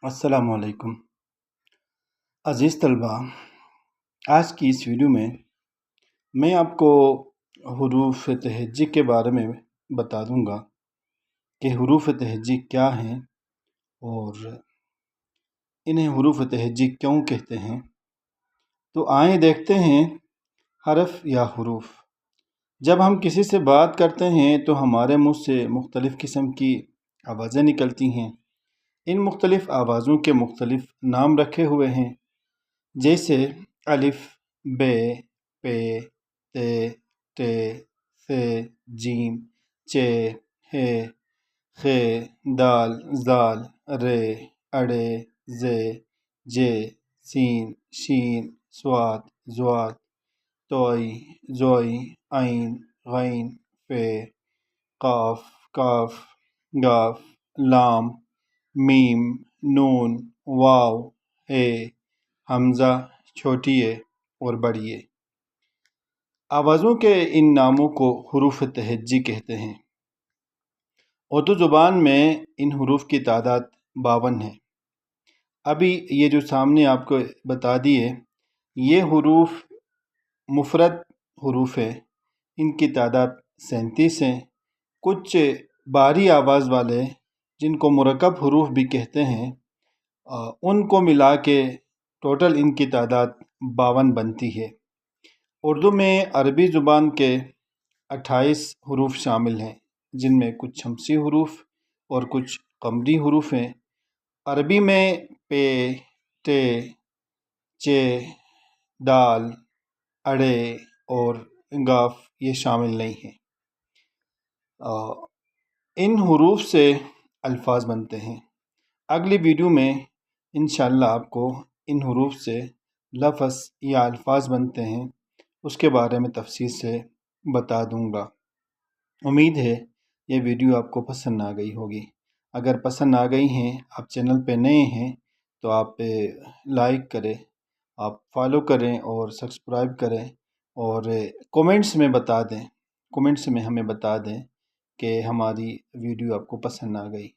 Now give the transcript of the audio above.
السلام علیکم عزیز طلبہ، آج کی اس ویڈیو میں آپ کو حروف تہجی کے بارے میں بتا دوں گا کہ حروف تہجی کیا ہیں اور انہیں حروف تہجی کیوں کہتے ہیں۔ تو آئیں دیکھتے ہیں حرف یا حروف۔ جب ہم کسی سے بات کرتے ہیں تو ہمارے منہ سے مختلف قسم کی آوازیں نکلتی ہیں۔ ان مختلف آوازوں کے مختلف نام رکھے ہوئے ہیں، جیسے الف، ب، پ، ت، ٹ، ث، جیم، چ، ح، خ، دال، ذال، ر، اڑ، ز، ج، سین، شین، صاد، ضاد، طوئی، ظوئی، عین، غین، ف، قاف، کاف، گاف، لام، میم، نون، واو، ہ، حمزہ، چھوٹی ے اور بڑی ے۔ آوازوں کے ان ناموں کو حروف تہجی کہتے ہیں۔ اردو زبان میں ان حروف کی تعداد 52 ہے۔ ابھی یہ جو سامنے آپ کو بتا دیے، یہ حروف مفرد حروف ہیں۔ ان کی تعداد 37 ہیں۔ کچھ باری آواز والے جن کو مرکب حروف بھی کہتے ہیں، ان کو ملا کے ٹوٹل ان کی تعداد 52 بنتی ہے۔ اردو میں عربی زبان کے 28 حروف شامل ہیں، جن میں کچھ شمسی حروف اور کچھ قمری حروف ہیں۔ عربی میں پ، ٹ، چ، دال، اڑ اور گاف یہ شامل نہیں ہیں۔ ان حروف سے الفاظ بنتے ہیں۔ اگلی ویڈیو میں انشاءاللہ آپ کو ان حروف سے لفظ یا الفاظ بنتے ہیں، اس کے بارے میں تفصیل سے بتا دوں گا۔ امید ہے یہ ویڈیو آپ کو پسند آ گئی ہوگی۔ اگر پسند آ گئی ہیں، آپ چینل پہ نئے ہیں تو آپ لائک کریں، آپ فالو کریں اور سبسکرائب کریں، اور کومنٹس میں بتا دیں، کومنٹس میں ہمیں بتا دیں کہ ہماری ویڈیو آپ کو پسند آ گئی۔